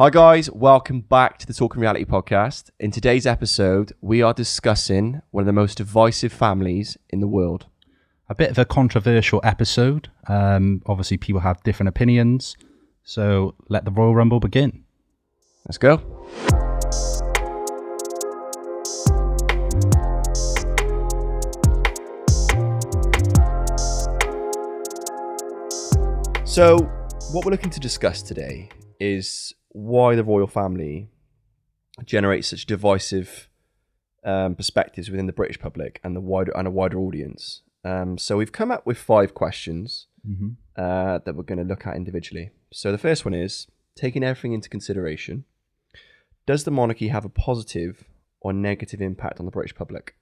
Hi guys, welcome back to the Talking Reality podcast. In today's episode, we are discussing one of the most divisive families in the world. A bit of a controversial episode. Obviously, people have different opinions. So let the Royal Rumble begin. Let's go. So, what we're looking to discuss today is why the royal family generates such divisive perspectives within the British public and a wider audience. So we've come up with 5 questions that we're going to look at individually. So the first one is, taking everything into consideration, does the monarchy have a positive or negative impact on the British public?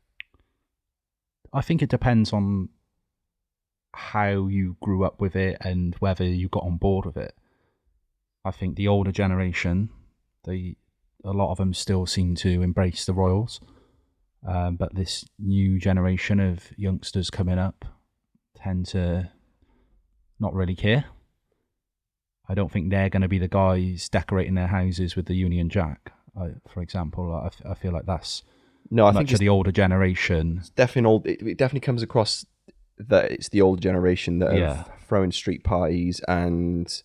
I think it depends on how you grew up with it and whether you got on board with it. I think the older generation, a lot of them still seem to embrace the royals. But this new generation of youngsters coming up tend to not really care. I don't think they're going to be the guys decorating their houses with the Union Jack, for example. I feel like that's I think of the older generation. It's definitely it definitely comes across that it's the older generation that are throwing street parties and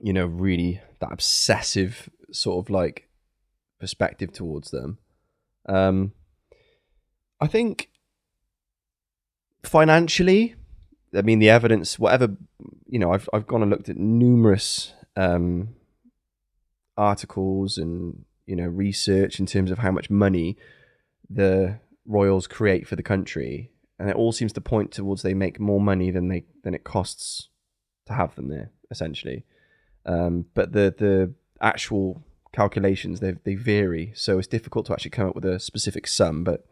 really that obsessive sort of like perspective towards them. I think financially, I mean, the evidence, whatever, I've gone and looked at numerous articles and, research in terms of how much money the royals create for the country. And it all seems to point towards they make more money than it costs to have them there, essentially. But the actual calculations, they vary, so it's difficult to actually come up with a specific sum, but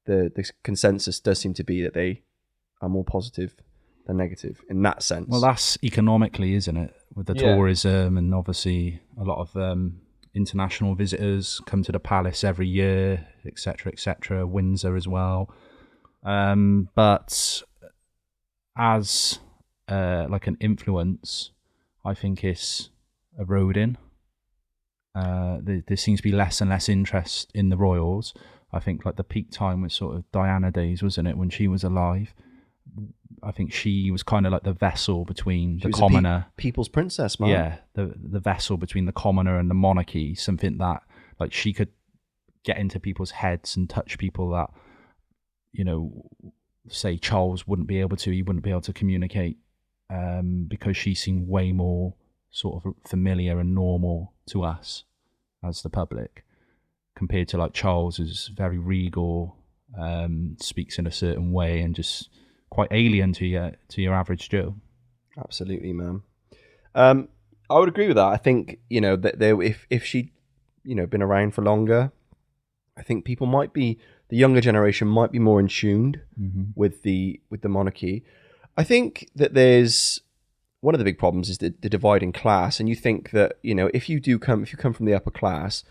the consensus does seem to be that they are more positive than negative in that sense. Well, that's economically, isn't it? With the tourism, and obviously a lot of international visitors come to the palace every year, etc., Windsor as well. But as like an influence, I think it's eroding. There seems to be less and less interest in the royals. I think like the peak time was sort of Diana days, wasn't it, when she was alive? I think she was kind of like the vessel between the commoner, people's princess, man. Yeah, the vessel between the commoner and the monarchy. Something that like she could get into people's heads and touch people that, say Charles wouldn't be able to. He wouldn't be able to communicate because she seemed way more sort of familiar and normal to us as the public, compared to like Charles, who's very regal, speaks in a certain way and just quite alien to your average Joe. Absolutely, man. I would agree with that. I think that if she'd been around for longer, I think the younger generation might be more in tune with the monarchy. I think that there's one of the big problems is the dividing class, and you think that if you come from the upper class,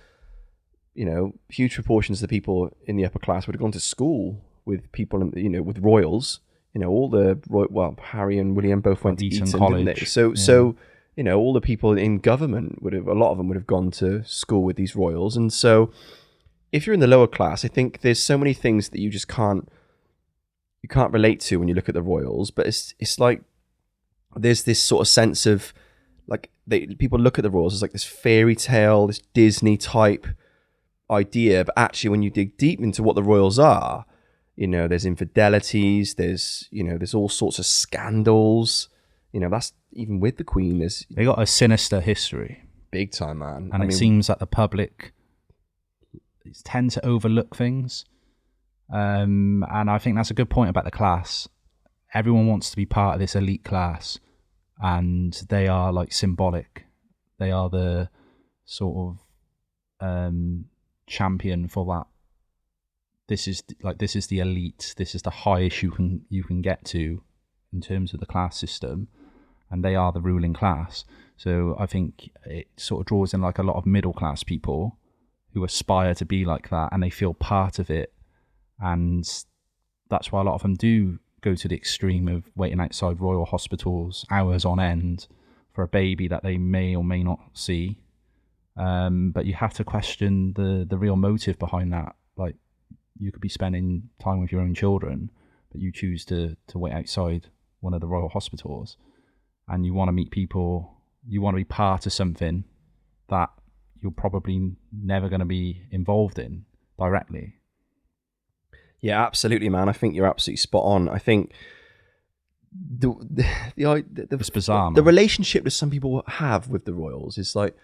huge proportions of the people in the upper class would have gone to school with people with royals. Harry and William both went to Eton College, didn't they? So all the people in government a lot of them would have gone to school with these royals, and so if you're in the lower class, I think there's so many things that you just can't relate to when you look at the royals. But it's like there's this sort of sense of like people look at the royals as like this fairy tale, this Disney type idea, but actually when you dig deep into what the royals are, there's infidelities, there's all sorts of scandals, that's even with the Queen. They got a sinister history, big time, man. And it seems that the public tend to overlook things, and I think that's a good point about the class. Everyone wants to be part of this elite class, and they are like symbolic. They are the sort of champion for that. This is the elite. This is the highest you can get to in terms of the class system, and they are the ruling class. So I think it sort of draws in like a lot of middle class people who aspire to be like that, and they feel part of it, and that's why a lot of them do go to the extreme of waiting outside royal hospitals hours on end for a baby that they may or may not see. But you have to question the real motive behind that. Like, you could be spending time with your own children, but you choose to wait outside one of the royal hospitals, and you want to meet people, you want to be part of something that you're probably never going to be involved in directly. Yeah, absolutely, man. I think you're absolutely spot on. I think It's bizarre, the man. relationship that some people have with the royals is like,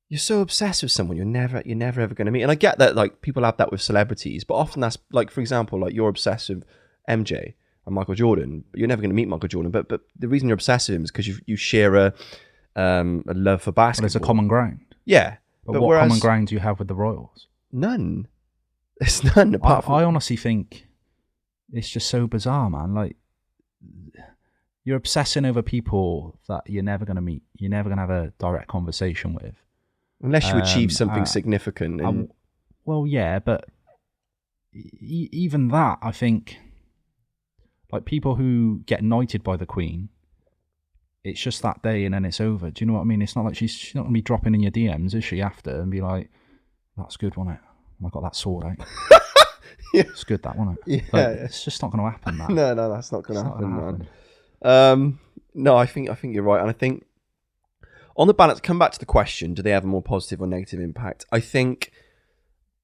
you're so obsessed with someone you're never ever going to meet. And I get that, like, people have that with celebrities, but often that's like, for example, like, you're obsessed with MJ and Michael Jordan, but you're never going to meet Michael Jordan. But the reason you're obsessed with him is because you share a love for basketball. Well, there's a common ground. Yeah, but what common ground do you have with the royals? None. There's none apart from. I honestly think it's just so bizarre, man. Like, you're obsessing over people that you're never going to meet. You're never going to have a direct conversation with. Unless you achieve something significant. And well, yeah, but even that, I think, like, people who get knighted by the Queen, it's just that day and then it's over. Do you know what I mean? It's not like she's not going to be dropping in your DMs, is she, after, and be like, that's good, wasn't it? I got that sword out. Yeah. It's good, that, wasn't it? Yeah, Like, it's just not going to happen, man. No, that's not going to happen, man. No, I think you're right, and I think, on the balance, come back to the question: do they have a more positive or negative impact? I think,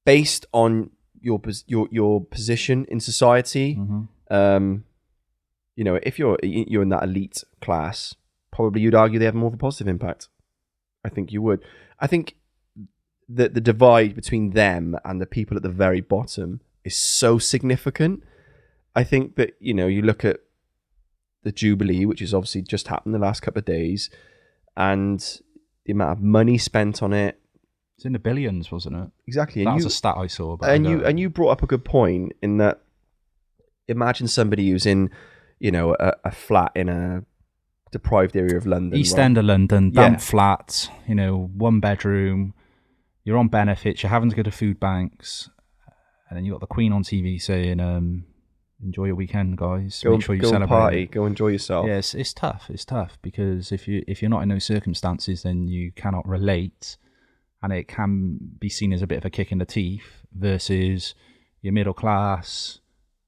based on your position in society, you know, if you're in that elite class, probably you'd argue they have more of a positive impact. I think you would. I think that the divide between them and the people at the very bottom is so significant. I think that, you know, you look at the Jubilee, which has obviously just happened the last couple of days, and the amount of money spent on it. It's in the billions, wasn't it? Exactly. That was a stat I saw. But and you brought up a good point in that, imagine somebody who's in, you know, a flat in a deprived area of London. East End of London, damp flat, you know, 1 bedroom, you're on benefits, you're having to go to food banks, and then you got the Queen on TV saying, enjoy your weekend, guys. Make sure you celebrate. Go party, go enjoy yourself. Yes, it's tough. It's tough because if you're not in those circumstances, then you cannot relate, and it can be seen as a bit of a kick in the teeth. Versus your middle class.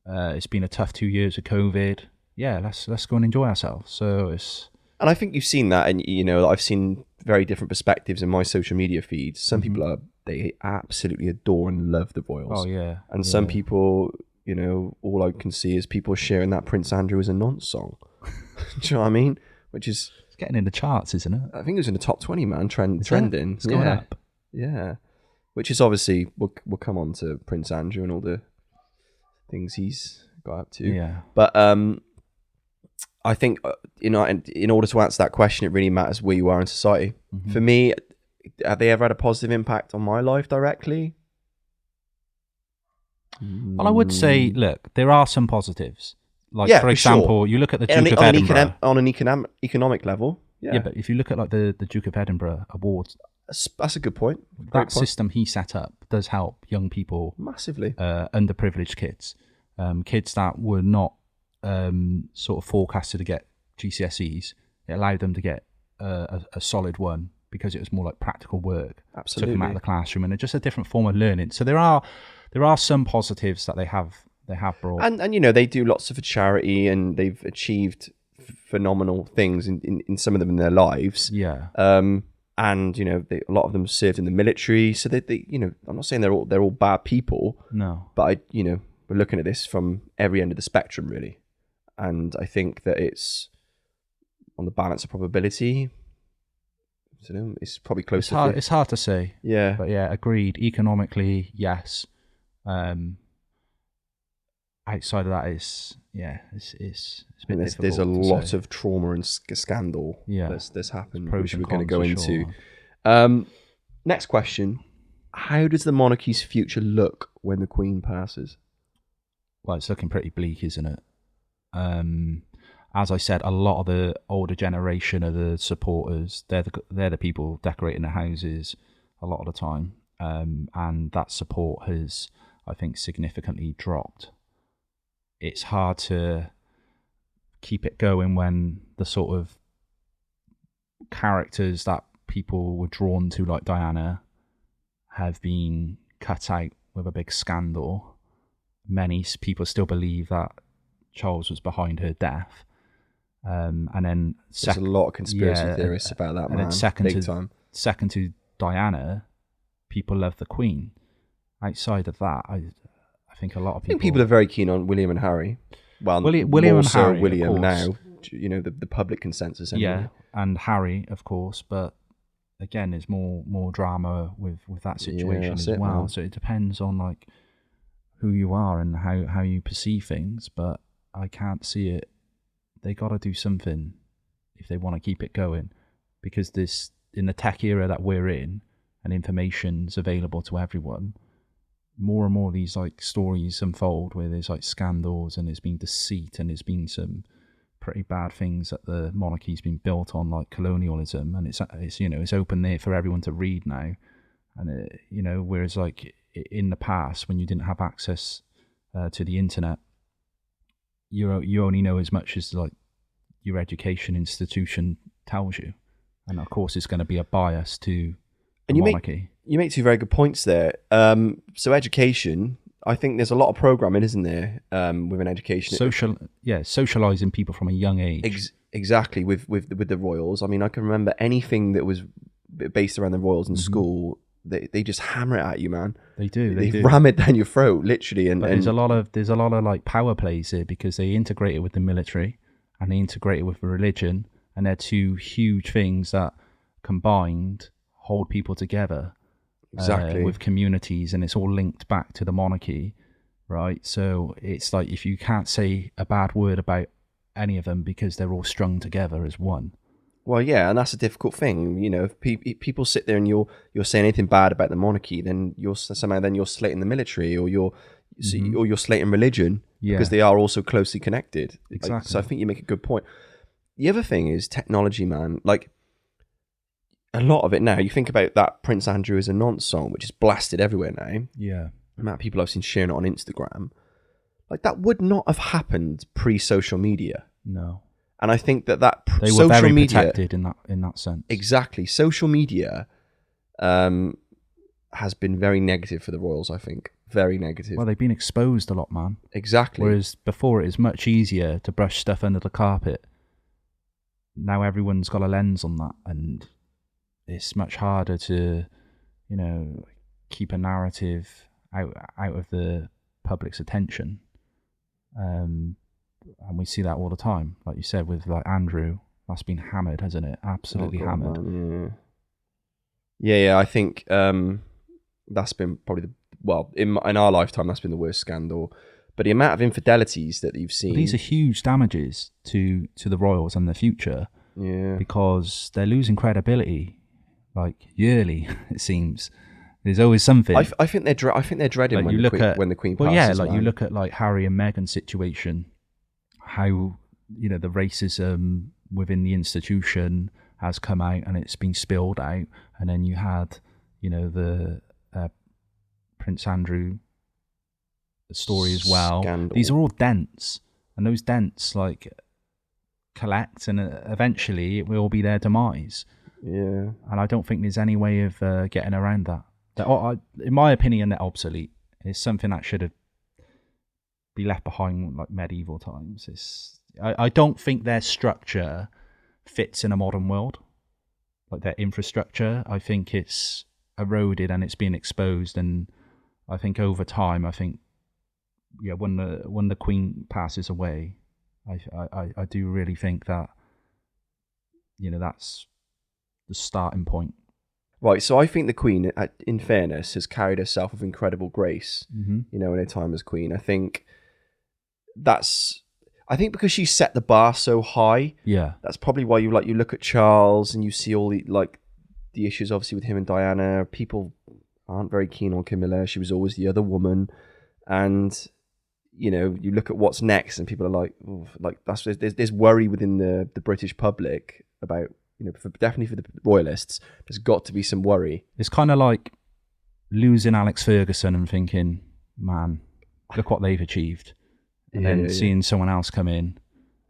It's been a tough 2 years of COVID. Yeah, let's go and enjoy ourselves. So it's. And I think you've seen that, and you know, I've seen very different perspectives in my social media feeds. Some people they absolutely adore and love the royals. Oh yeah. And some people, you know, all I can see is people sharing that Prince Andrew is a nonce song. Do you know what I mean? Which is, it's getting in the charts, isn't it? I think it was in the top 20, man. Trending. It's going up. Yeah. Which is obviously, we'll come on to Prince Andrew and all the things he's got up to. Yeah. But I think, you know, in order to answer that question, it really matters where you are in society. For me, have they ever had a positive impact on my life directly? Well, I would say, look, there are some positives. Like, Yeah, for for example, you look at the Duke of Edinburgh. On an economic level. Yeah, but if you look at like the Duke of Edinburgh Awards, that's a good point. That system he set up does help young people massively, underprivileged kids, kids that were not sort of forecasted to get GCSEs. It allowed them to get a solid one because it was more like practical work. Absolutely, took them out of the classroom, and it's just a different form of learning. So there are some positives that they have brought, and you know, they do lots of charity, and they've achieved phenomenal things in some of them in their lives. Yeah. And you know, a lot of them served in the military, so they you know, I'm not saying they're all bad people. No. But you know, we're looking at this from every end of the spectrum, really, and I think that it's on the balance of probability. I don't know, it's probably close to. It's hard to say. Yeah. But yeah, agreed. Economically, yes. Outside of that, it's a bit difficult. There's a lot of trauma and scandal that's happened, which we're going to go into. Sure. Next question: how does the monarchy's future look when the Queen passes? Well, it's looking pretty bleak, isn't it? As I said, a lot of the older generation of the supporters, they're the people decorating the houses a lot of the time, and that support has, I think, significantly dropped. It's hard to keep it going when the sort of characters that people were drawn to, like Diana, have been cut out with a big scandal. Many people still believe that Charles was behind her death. And then There's a lot of conspiracy theorists about that, and man. then second to Diana, people love the Queen. Outside of that, I think a lot of people. I think people are very keen on William and Harry. Well, William more and so Harry, William of course. now. You know, the public consensus. Anyway. Yeah, and Harry, of course, but again, there's more drama with that situation as well. Man. So it depends on like who you are and how you perceive things. But I can't see it. They got to do something if they want to keep it going, because this in the tech era that we're in, and information's available to everyone. More and more of these like stories unfold where there's like scandals and there's been deceit and there's been some pretty bad things that the monarchy's been built on, like colonialism, and it's you know, it's open there for everyone to read now. And you know, whereas like in the past when you didn't have access to the internet, you only know as much as like your education institution tells you, and of course it's going to be a bias to the monarchy. You make two very good points there. So education, I think there's a lot of programming, isn't there, within education? Socializing people from a young age. Exactly, with the royals. I mean, I can remember anything that was based around the royals in school. They just hammer it at you, man. They do. They ram it down your throat, literally. And there's a lot of like power plays here, because they integrate it with the military and they integrate it with religion, and they're two huge things that combined hold people together. Exactly. With communities, and it's all linked back to the monarchy, right? So it's like if you can't say a bad word about any of them because they're all strung together as one. Well, yeah, and that's a difficult thing. You know, if people sit there and you're saying anything bad about the monarchy, then you're slating the military, or you're slating religion, because they are also closely connected. Exactly. Like, so I think you make a good point. The other thing is technology, man. Like, a lot of it now, you think about that Prince Andrew is a nonce song, which is blasted everywhere now. Yeah. The amount of people I've seen sharing it on Instagram. Like, that would not have happened pre-social media. No. And I think that they were very protected in that sense. Exactly. Social media has been very negative for the royals, I think. Very negative. Well, they've been exposed a lot, man. Exactly. Whereas before it was much easier to brush stuff under the carpet. Now everyone's got a lens on that, and it's much harder to, you know, keep a narrative out of the public's attention. And we see that all the time. Like you said, with like Andrew, that's been hammered, hasn't it? Absolutely hammered. Man, yeah. I think that's been probably in our lifetime, that's been the worst scandal. But the amount of infidelities that you've seen, these are huge damages to the royals and their future. Yeah, because they're losing credibility, like yearly. It seems there's always something. I think they're dreading like when the Queen passes. Well, yeah, like man. you look at like Harry and Meghan's situation, how, you know, the racism within the institution has come out and it's been spilled out, and then you had, you know, the Prince Andrew story as well. Scandal. These are all dents, and those dents like collect, and eventually it will be their demise. Yeah, and I don't think there's any way of getting around that. In my opinion, they're obsolete. It's something that should have be left behind like medieval times. I don't think their structure fits in a modern world, like their infrastructure. I think it's eroded and it's been exposed, and I think over time, when the Queen passes away, I do really think that, you know, that's the starting point. Right, so I think the Queen, in fairness, has carried herself with incredible grace, Mm-hmm. you know, in her time as Queen. I think because she set the bar so high, yeah, that's probably why you look at Charles and you see all the issues, obviously, with him and Diana. People aren't very keen on Camilla. She was always the other woman. And, you know, you look at what's next and people are like, there's worry within the British public about, you know, definitely for the royalists, there's got to be some worry. It's kind of like losing Alex Ferguson and thinking, man, look what they've achieved. And then seeing someone else come in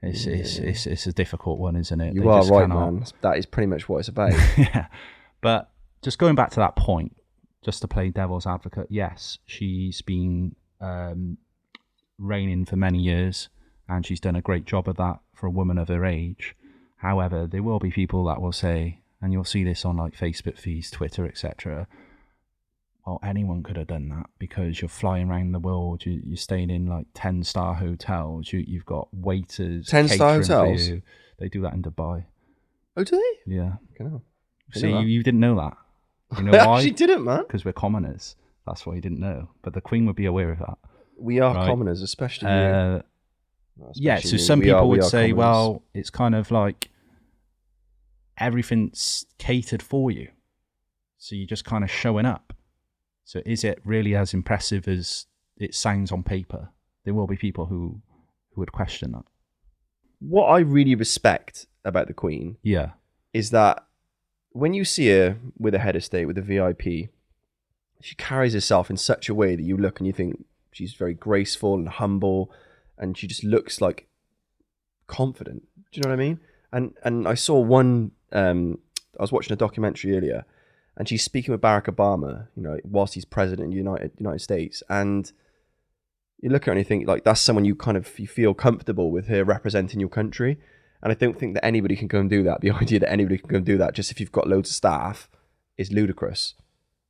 It's a difficult one, isn't it? You are right, man. That is pretty much what it's about. Yeah. But just going back to that point, just to play devil's advocate, yes, she's been reigning for many years, and she's done a great job of that for a woman of her age. However, there will be people that will say, and you'll see this on like Facebook feeds, Twitter, etc., well, anyone could have done that because you're flying around the world, you're staying in like 10-star hotels, you've got waiters 10-star hotels? for you. They do that in Dubai. Oh, do they? Yeah. Okay. See, you didn't know that. You know why? She didn't, man. Because we're commoners. That's why you didn't know. But the Queen would be aware of that. We are commoners, especially you. Yeah, so some people would say, well, it's kind of like everything's catered for you. So you're just kind of showing up. So is it really as impressive as it sounds on paper? There will be people who would question that. What I really respect about the Queen is that when you see her with a head of state, with a VIP, she carries herself in such a way that you look and you think she's very graceful and humble, and she just looks like confident. Do you know what I mean? And I saw one, I was watching a documentary earlier, and she's speaking with Barack Obama, you know, whilst he's president of the United States, and you look at her and you think, like, that's someone you feel comfortable with her representing your country. And I don't think that anybody can go and do that. The idea that anybody can go and do that just if you've got loads of staff is ludicrous.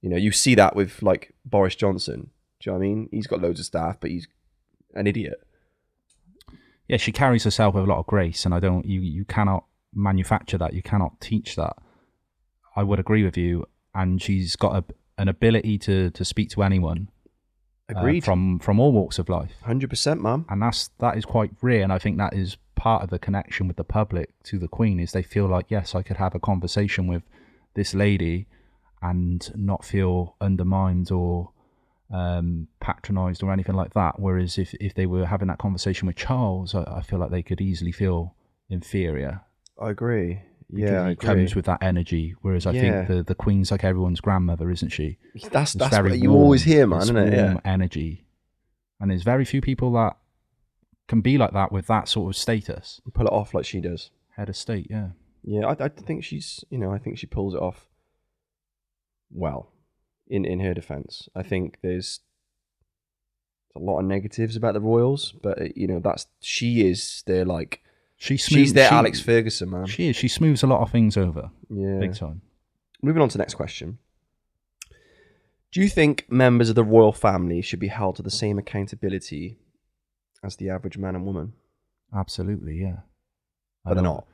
You know, you see that with like Boris Johnson. Do you know what I mean? He's got loads of staff, but he's an idiot. Yeah, she carries herself with a lot of grace, and you cannot manufacture that. You cannot teach that. I would agree with you. And she's got an ability to speak to anyone. Agreed. From all walks of life. 100%, man. And that is quite rare, and I think that is part of the connection with the public to the Queen, is they feel like, yes, I could have a conversation with this lady and not feel undermined or patronised or anything like that. Whereas if they were having that conversation with Charles, I feel like they could easily feel inferior. I agree. Yeah, I agree. Comes with that energy. Whereas I think the Queen's like everyone's grandmother, isn't she? That's what you always hear, man, isn't it? Warm energy. And there's very few people that can be like that with that sort of status. Pull it off like she does. Head of state, yeah. Yeah, I think she's, I think she pulls it off well, in her defence. I think there's a lot of negatives about the royals, but, she's their Alex Ferguson, man. She is. She smooths a lot of things over. Yeah. Big time. Moving on to the next question. Do you think members of the royal family should be held to the same accountability as the average man and woman? Absolutely, yeah. But they're not.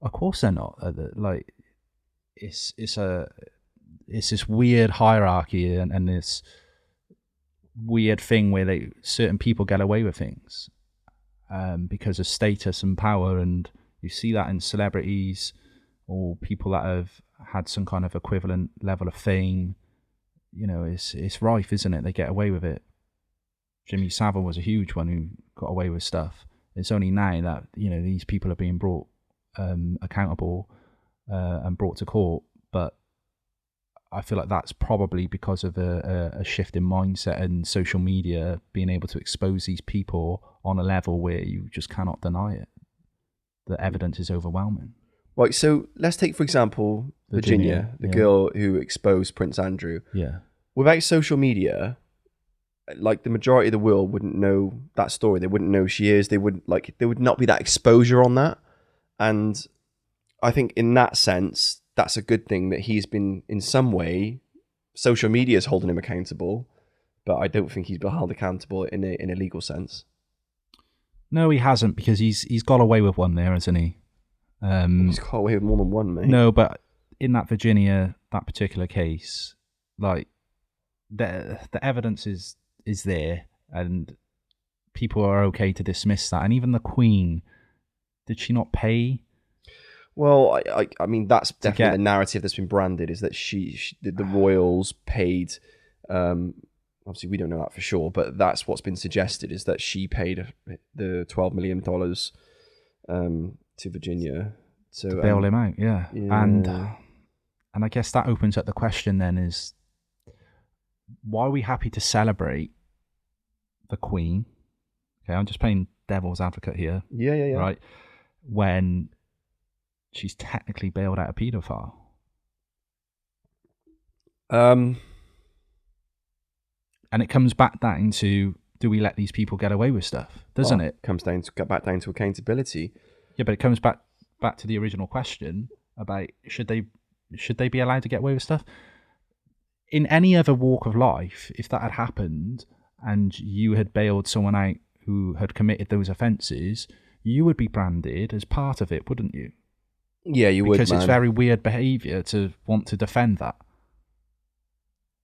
Of course they're not. Like, it's this weird hierarchy and this weird thing where certain people get away with things. Because of status and power, and you see that in celebrities or people that have had some kind of equivalent level of fame. It's rife, isn't it? They get away with it. Jimmy Savile was a huge one who got away with stuff. It's only now that these people are being brought accountable and brought to court. But I feel like that's probably because of a shift in mindset and social media being able to expose these people on a level where you just cannot deny it. The evidence is overwhelming. Right, so let's take, for example, Virginia, the girl who exposed Prince Andrew. Yeah. Without social media, like, the majority of the world wouldn't know that story. They wouldn't know who she is. There would not be that exposure on that. And I think in that sense, that's a good thing that he's been, in some way, social media is holding him accountable, but I don't think he's been held accountable in a legal sense. No, he hasn't, because he's got away with one there, hasn't he? He's got away with more than one, mate. No, but in that particular case, like, the evidence is there, and people are okay to dismiss that. And even the Queen, did she not pay? Well, I mean, that's definitely the narrative that's been branded, is that the royals paid. Obviously, we don't know that for sure, but that's what's been suggested, is that she paid the $12 million to Virginia to bail him out. Yeah. And I guess that opens up the question then, is why are we happy to celebrate the Queen? Okay, I'm just playing devil's advocate here, Yeah. right? When she's technically bailed out a paedophile. Um, And it comes back down to, do we let these people get away with stuff? Doesn't it? Comes down to back down to accountability. Yeah, but it comes back to the original question about should they be allowed to get away with stuff? In any other walk of life, if that had happened and you had bailed someone out who had committed those offences, you would be branded as part of it, wouldn't you? Yeah, you would, Because it's man. very weird behaviour to want to defend that.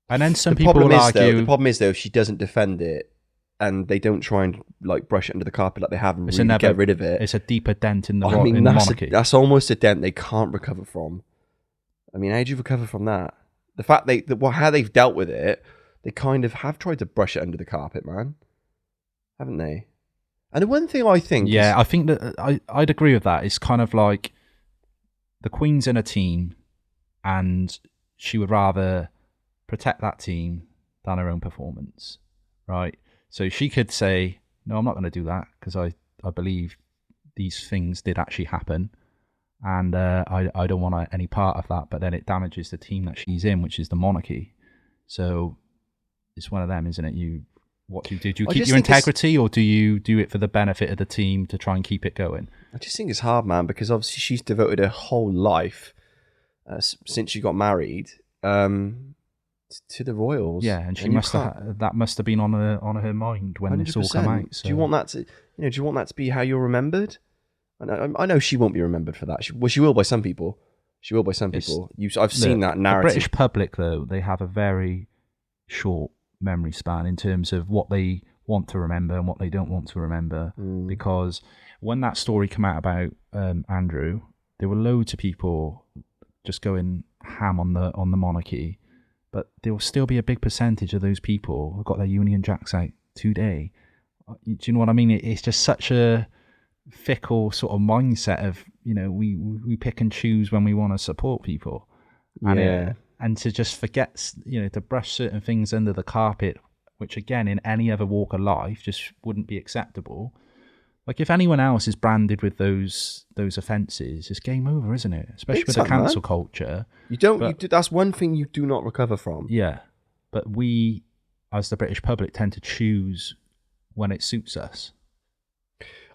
And then some The people problem will is, though, argue... the problem is, though, if she doesn't defend it and they don't try and like brush it under the carpet like they have and really get rid of it... It's a deeper dent in the, I mean, in the monarchy. that's almost a dent they can't recover from. I mean, how do you recover from that? The fact how they've dealt with it, they kind of have tried to brush it under the carpet, man. Haven't they? And the one thing I think I think that I'd agree with that. It's kind of like the Queen's in a team and she would rather protect that team than her own performance, right? So she could say, no, I'm not going to do that because I believe these things did actually happen and I don't want any part of that, but then it damages the team that she's in, which is the monarchy. So it's one of them, isn't it? What do you do? Do you keep your integrity or do you do it for the benefit of the team to try and keep it going? I just think it's hard, man, because obviously she's devoted her whole life since she got married to the royals. Yeah, and she that must have been on her mind when 100%. This all came out. So. Do you want that to be how you're remembered? I know she won't be remembered for that. She will by some people. I've seen that narrative. The British public, though, they have a very short memory span in terms of what they want to remember and what they don't want to remember. Because when that story came out about Andrew, there were loads of people just going ham on the monarchy, but there will still be a big percentage of those people who got their Union Jacks out today. Do you know what I mean? It's just such a fickle sort of mindset of, we pick and choose when we want to support people. And to just forget, to brush certain things under the carpet, which again, in any other walk of life, just wouldn't be acceptable. Like if anyone else is branded with those offences, it's game over, isn't it? Especially with the cancel culture. That's one thing you do not recover from. Yeah, but we, as the British public, tend to choose when it suits us.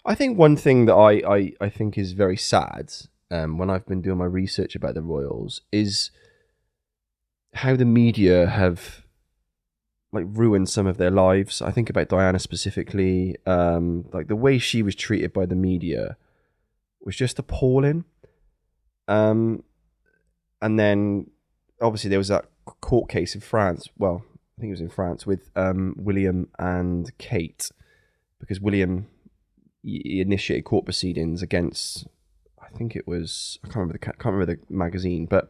I think one thing that I think is very sad when I've been doing my research about the royals is how the media have ruined some of their lives. I think about Diana specifically. The way she was treated by the media was just appalling. And then obviously there was that court case in France. Well, I think it was in France with William and Kate, because William he initiated court proceedings against, I think it was, I can't remember the magazine, but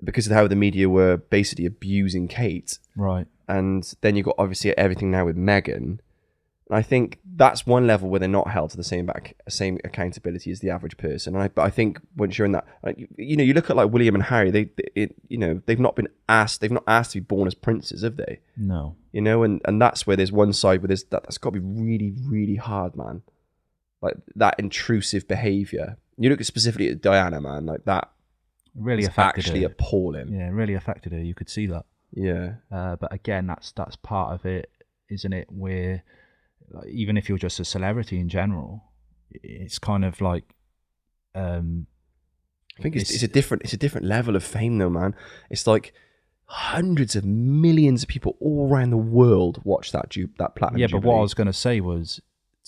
because of how the media were basically abusing Kate. Right. And then you've got obviously everything now with Meghan. And I think that's one level where they're not held to the same accountability as the average person. But I think once you're in that, you look at William and Harry, they've not asked to be born as princes, have they? No. And that's where there's one side where that's got to be really, really hard, man. Like that intrusive behavior. You look specifically at Diana, man, like that. Really it's affected actually her. Appalling. Yeah, it really affected her. You could see that. Yeah. But again, that's part of it, isn't it? Where even if you're just a celebrity in general, it's kind of like. I think it's a different level of fame, though, man. It's like hundreds of millions of people all around the world watch that platinum. Yeah, Jubilee. but what I was going to say was,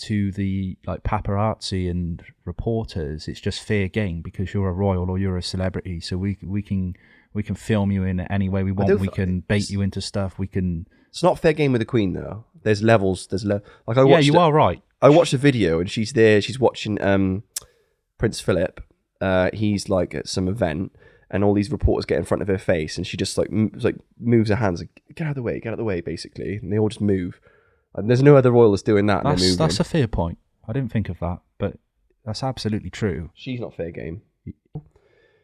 to the paparazzi and reporters, it's just fair game because you're a royal or you're a celebrity, so we can film you in any way we want. We can bait you into stuff. We can. It's not fair game with the Queen though. There's levels. You are right. I watched a video and she's there. She's watching Prince Philip. He's at some event and all these reporters get in front of her face and she just moves her hands like, get out of the way, basically, and they all just move. And there's no other royalists doing that. That's a fair point. I didn't think of that, but that's absolutely true. She's not fair game.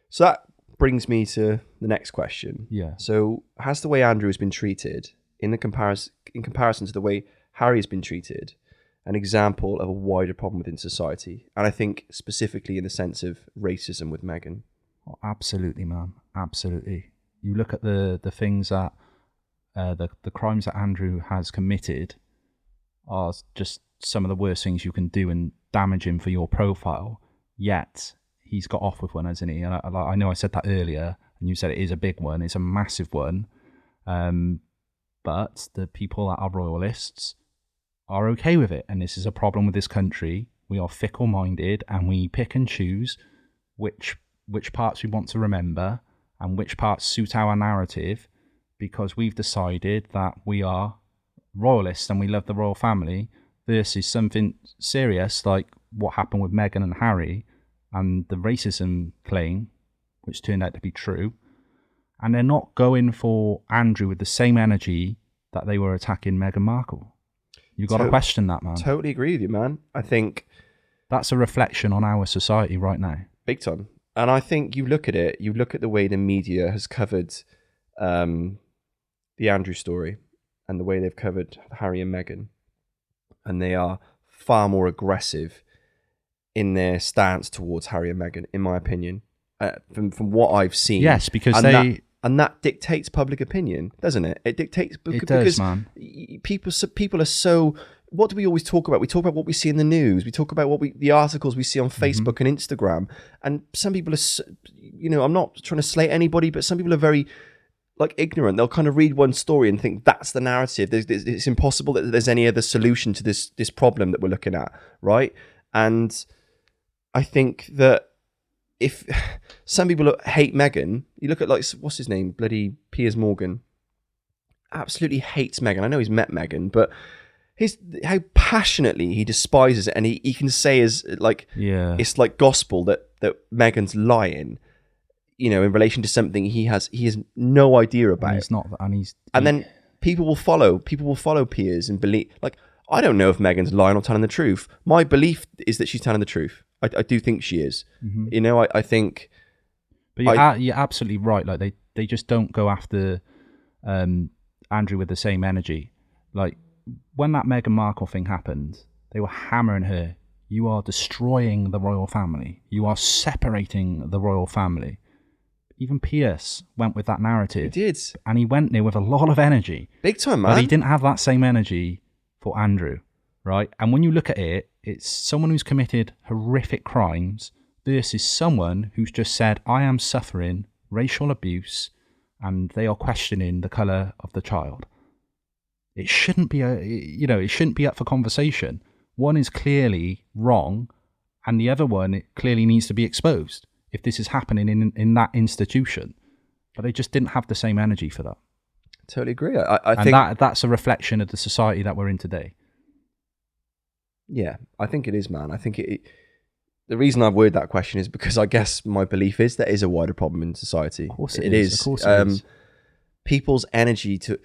So that brings me to the next question. Yeah. So has the way Andrew has been treated in comparison to the way Harry has been treated, an example of a wider problem within society. And I think specifically in the sense of racism with Meghan. Oh, absolutely, man. Absolutely. You look at the things that the crimes that Andrew has committed are just some of the worst things you can do and damage him for your profile. Yet he's got off with one, hasn't he? And I know I said that earlier, and you said it is a big one. It's a massive one. But the people that are royalists are okay with it, and this is a problem with this country. We are fickle-minded, and we pick and choose which parts we want to remember and which parts suit our narrative, because we've decided that we are royalists and we love the royal family, versus something serious like what happened with Meghan and Harry and the racism claim, which turned out to be true. And they're not going for Andrew with the same energy that they were attacking Meghan Markle. You've got to question that, man. Totally agree with you, man. I think that's a reflection on our society right now. Big time. And I think you look at it, you look at the way the media has covered the Andrew story and the way they've covered Harry and Meghan, and they are far more aggressive in their stance towards Harry and Meghan, in my opinion, from what I've seen. Yes, because that dictates public opinion, doesn't it? It dictates because man. People are so. What do we always talk about? We talk about what we see in the news. We talk about the articles we see on Facebook and Instagram. And some people are, I'm not trying to slate anybody, but some people are very ignorant. They'll kind of read one story and think that's the narrative. It's impossible that there's any other solution to this problem that we're looking at, right? And I think that if some people hate Meghan, you look at what's his name, bloody Piers Morgan, absolutely hates Meghan. I know he's met Meghan, but how passionately he despises it, and he can say it's like gospel that Meghan's lying, in relation to something he has no idea about. And he's not, and then people will follow Piers and believe. I don't know if Meghan's lying or telling the truth. My belief is that she's telling the truth. I do think she is. Mm-hmm. I think. But you're absolutely right. They just don't go after Andrew with the same energy. When that Meghan Markle thing happened, they were hammering her. You are destroying the royal family. You are separating the royal family. Even Piers went with that narrative. He did. And he went there with a lot of energy. Big time, man. But he didn't have that same energy for Andrew, right? And when you look at it, it's someone who's committed horrific crimes versus someone who's just said, I am suffering racial abuse, and they are questioning the colour of the child. It shouldn't be it shouldn't be up for conversation. One is clearly wrong, and the other one, it clearly needs to be exposed if this is happening in that institution. But they just didn't have the same energy for that. Totally agree. I think that's a reflection of the society that we're in today. Yeah, I think it is, man. I think the reason I've worded that question is because I guess my belief is there is a wider problem in society. Of course it is. Of course it is. People's energy to...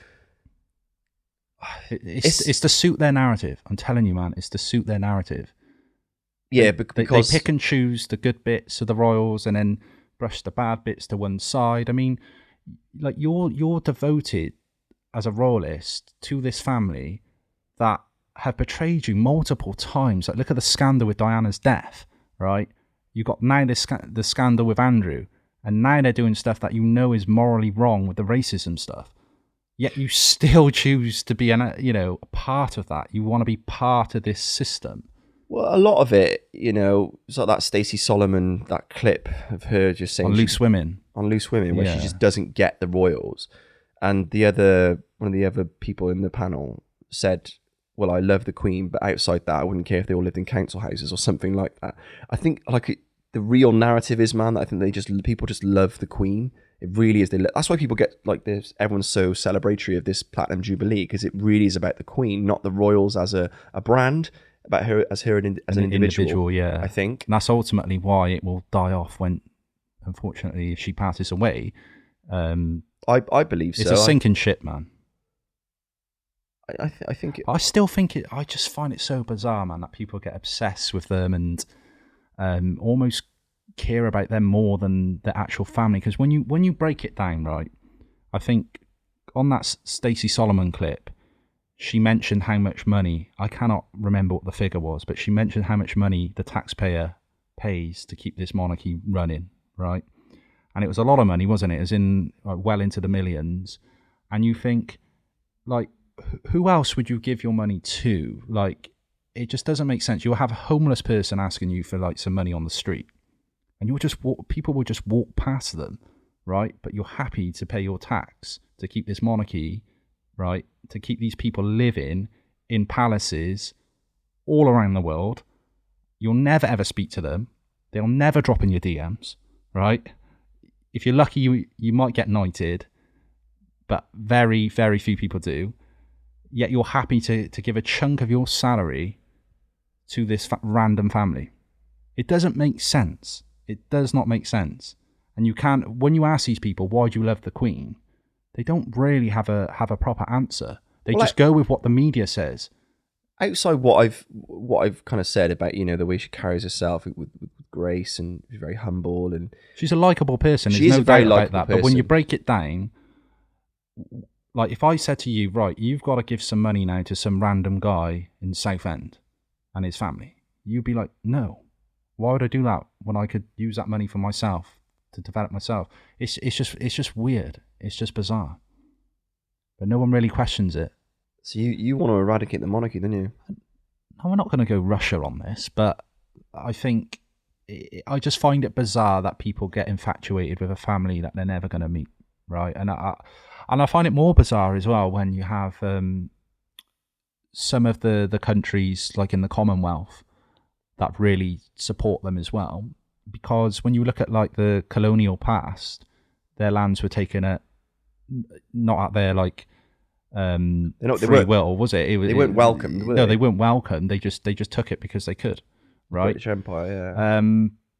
It's to suit their narrative. I'm telling you, man, it's to suit their narrative. Yeah, because they pick and choose the good bits of the royals and then brush the bad bits to one side. I mean, you're devoted as a royalist to this family that have betrayed you multiple times. Look at the scandal with Diana's death, right? You got now the scandal with Andrew, and now they're doing stuff that is morally wrong with the racism stuff. Yet you still choose to be a part of that. You want to be part of this system. Well, a lot of it, it's like that Stacey Solomon, that clip of her just saying on Loose Women, where she just doesn't get the royals, and one of the other people in the panel said, "Well, I love the Queen, but outside that, I wouldn't care if they all lived in council houses or something like that." I think the real narrative is, man, that I think people just love the Queen. It really is. That's why people get this. Everyone's so celebratory of this Platinum Jubilee, because it really is about the Queen, not the royals as a brand, about her as an individual. Yeah, I think. And that's ultimately why it will die off when, unfortunately, if she passes away. I believe so. It's a sinking ship, man. I think. I still think it. I just find it so bizarre, man, that people get obsessed with them and almost care about them more than the actual family. Because when you break it down, right, I think on that Stacey Solomon clip, she mentioned how much money, I cannot remember what the figure was, but she mentioned how much money the taxpayer pays to keep this monarchy running, right? And it was a lot of money, wasn't it? It was in well into the millions. And you think, like, who else would you give your money to? Like, it just doesn't make sense. You'll have a homeless person asking you for like some money on the street, and you'll just people will just walk past them, right? But you're happy to pay your tax to keep this monarchy, right? To keep these people living in palaces all around the world. You'll never ever speak to them. They'll never drop in your DMs, right? If you're lucky, you might get knighted, but very, very few people do. Yet you're happy to give a chunk of your salary to this random family. It doesn't make sense. It does not make sense. And you can't, when you ask these people, why do you love the Queen? They don't really have a proper answer. They just go with what the media says. Outside what I've kind of said about, you know, the way she carries herself with grace, and she's very humble, and she's a likable person. She's no a very doubt about likable that. person. But when you break it down, like if I said to you, right, you've got to give some money now to some random guy in Southend and his family, you'd be like, no, why would I do that when I could use that money for myself to develop myself? It's just weird. It's just bizarre. But no one really questions it. So you want to eradicate the monarchy, don't you? No, we're not going to go Russia on this, but I think I just find it bizarre that people get infatuated with a family that they're never going to meet, right? And I find it more bizarre as well when you have some of the countries like in the Commonwealth that really support them as well. Because when you look at like the colonial past, their lands were taken at not at their like free will, was it? They weren't welcomed, were they? No, they weren't welcome. They just took it because they could, right? British Empire, yeah.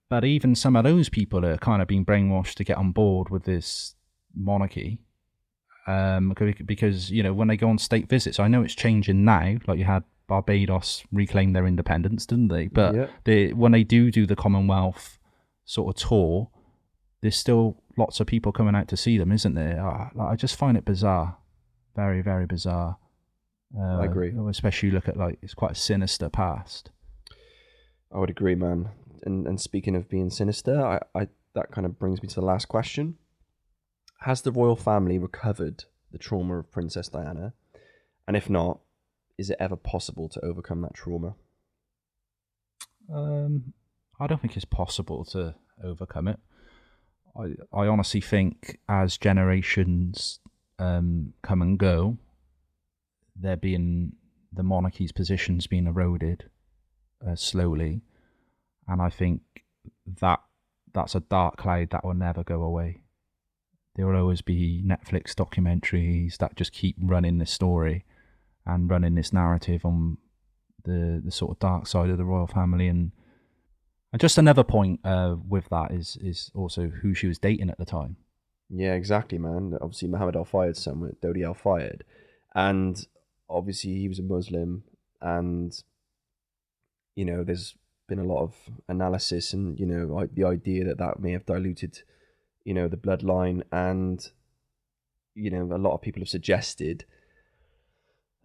But even some of those people are kind of being brainwashed to get on board with this monarchy. Because, you know, when they go on state visits, I know it's changing now. Like you had Barbados reclaim their independence, didn't they? But when they do the Commonwealth sort of tour, there's still lots of people coming out to see them, isn't there? I just find it bizarre. Very, very bizarre. I agree. Especially look at like, it's quite a sinister past. I would agree, man. And speaking of being sinister, I that kind of brings me to the last question. Has the royal family recovered the trauma of Princess Diana? And if not, is it ever possible to overcome that trauma? I don't think it's possible to overcome it. I honestly think as generations come and go, the monarchy's positions being eroded slowly, and I think that's a dark cloud that will never go away. There will always be Netflix documentaries that just keep running this story and running this narrative on the sort of dark side of the royal family. And just another point with that is also who she was dating at the time. Yeah, exactly, man. Obviously, Muhammad al-Fayed's son, Dodi al-Fayed. And obviously, he was a Muslim. And, you know, there's been a lot of analysis and, you know, the idea that may have diluted, you know, the bloodline. And, you know, a lot of people have suggested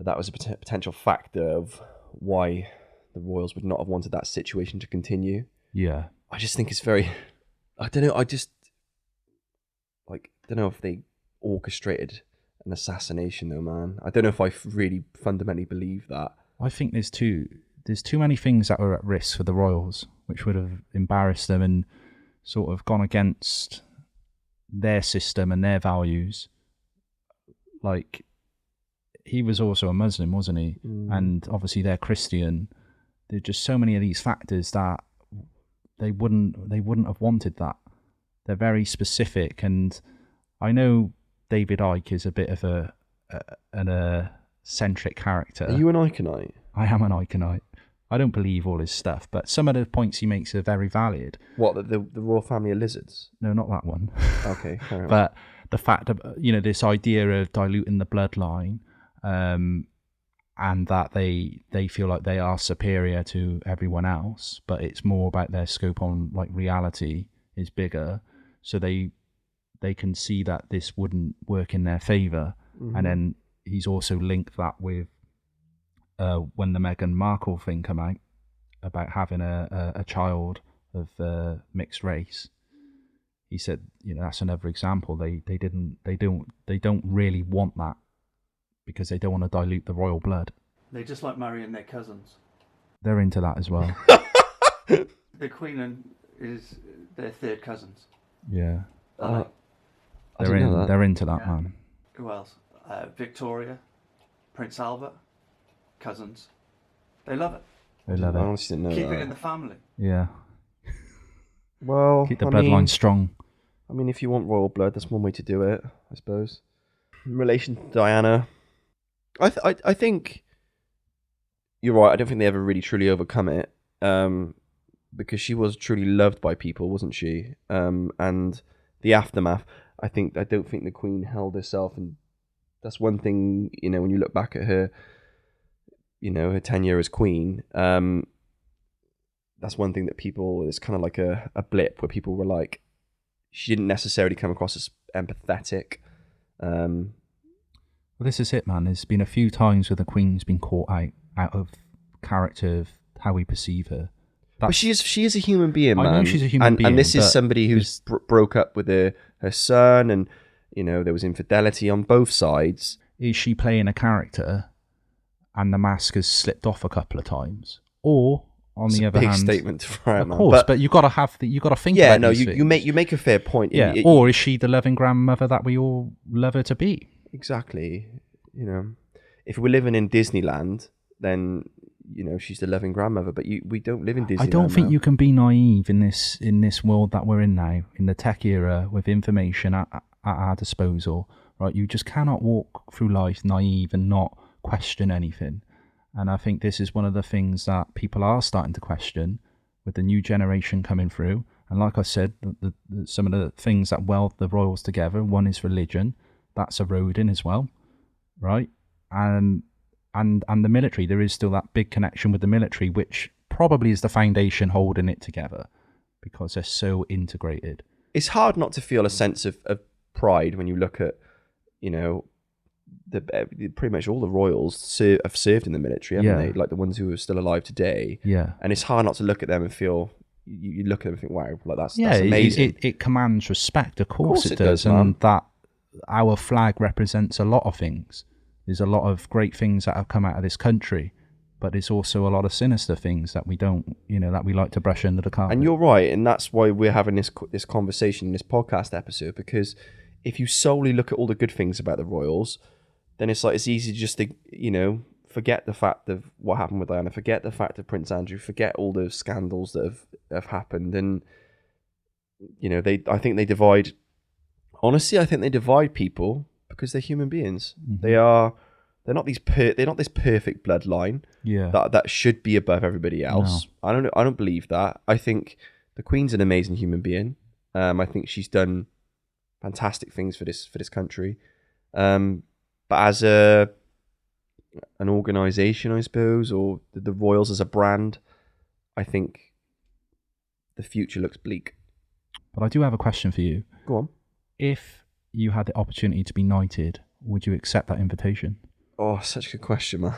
that was a potential factor of why the royals would not have wanted that situation to continue. Yeah. I just think it's very... I don't know, don't know if they orchestrated an assassination though, man. I don't know if I really fundamentally believe that. I think there's too many things that were at risk for the royals, which would have embarrassed them and sort of gone against their system and their values. Like, he was also a Muslim, wasn't he? And obviously they're Christian. There's just so many of these factors that they wouldn't have wanted that. They're very specific, and I know David Icke is a bit of an eccentric character. Are you an Iconite? I am an Iconite. I don't believe all his stuff, but some of the points he makes are very valid. What, the royal family of lizards? No, not that one. Okay, fair enough. But the fact of, you know, this idea of diluting the bloodline, and that they feel like they are superior to everyone else, but it's more about their scope on like reality is bigger, so they can see that this wouldn't work in their favor. And then he's also linked that with when the Meghan Markle thing came out about having a child of mixed race. He said, that's another example. They don't really want that because they don't want to dilute the royal blood. They just like marrying their cousins. They're into that as well. The Queen is their third cousins. Yeah. They're into that, man. Who else? Victoria, Prince Albert, cousins. They love it. They love I it. honestly didn't know Keep that. it in the family. Yeah. Well, Keep the bloodline strong. I mean, if you want royal blood, that's one way to do it, I suppose. In relation to Diana, I think you're right. I don't think they ever really truly overcome it, because she was truly loved by people, wasn't she? And the aftermath, I don't think the Queen held herself, and that's one thing. When you look back at her, her tenure as Queen, that's one thing that people, it's kind of like a blip where people were like, she didn't necessarily come across as empathetic. Well, this is it, man. There's been a few times where the Queen's been caught out of character of how we perceive her. But she is a human being, man. I know she's a human being. And this is somebody who's broke up with her son, and, there was infidelity on both sides. Is she playing a character and the mask has slipped off a couple of times? Or, on the other hand... Big statement to throw out, of man. course, but you got to think about these things. you make a fair point. Yeah, or is she the loving grandmother that we all love her to be? Exactly. If we're living in Disneyland, then she's the loving grandmother. But we don't live in Disneyland. I don't think you can be naive in this world that we're in now, in the tech era, with information at our disposal. Right, you just cannot walk through life naive and not question anything. And I think this is one of the things that people are starting to question with the new generation coming through. And like I said, some of the things that weld the royals together, one is religion, that's eroding as well, right? And the military, there is still that big connection with the military, which probably is the foundation holding it together because they're so integrated. It's hard not to feel a sense of pride when you look at, pretty much all the royals have served in the military, haven't they? Like the ones who are still alive today. Yeah. And it's hard not to look at them and feel, you look at them and think, wow, like that's amazing. It commands respect, of course it does. Man. And that our flag represents a lot of things. There's a lot of great things that have come out of this country, but there's also a lot of sinister things that we don't, that we like to brush under the carpet. And you're right, and that's why we're having this conversation, this podcast episode, because if you solely look at all the good things about the royals, then it's easy just to, forget the fact of what happened with Diana, forget the fact of Prince Andrew, forget all the scandals that have happened. And, I think they divide people because they're human beings. Mm-hmm. They're not this perfect bloodline that should be above everybody else. No. I don't believe that. I think the Queen's an amazing human being. I think she's done fantastic things for this country. But as an organisation, I suppose, or the Royals as a brand, I think the future looks bleak. But I do have a question for you. Go on. If you had the opportunity to be knighted, would you accept that invitation? Oh, such a good question, man.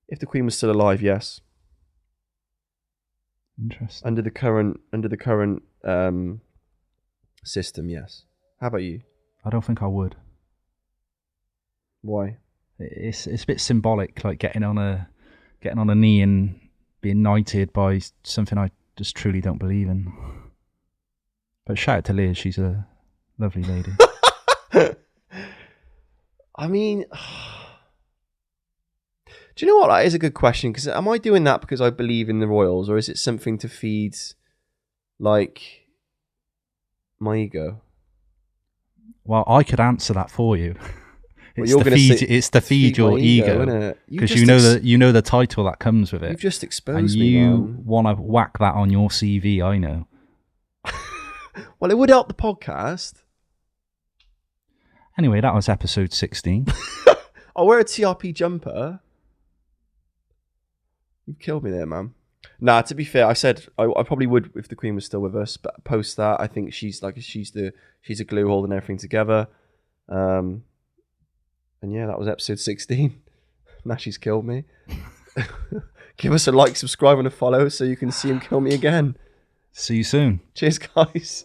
If the Queen was still alive, yes. Interesting. Under the current system, yes. How about you? I don't think I would. Why? It's a bit symbolic, like getting on a knee and being knighted by something I just truly don't believe in. But shout out to Liz, she's a lovely lady. I mean, do you know what? That is a good question, because am I doing that because I believe in the royals, or is it something to feed, like, my ego? Well, I could answer that for you. It's to feed your ego, because you know the title that comes with it. You've just exposed me, you want to whack that on your CV. I know. Well, it would help the podcast. Anyway, that was episode 16. I'll wear a TRP jumper. You've killed me there, man. Nah, to be fair, I said I probably would if the Queen was still with us, but post that, I think she's a glue holding everything together. And yeah, that was episode 16. Now she's killed me. Give us a like, subscribe, and a follow so you can see him kill me again. See you soon. Cheers, guys.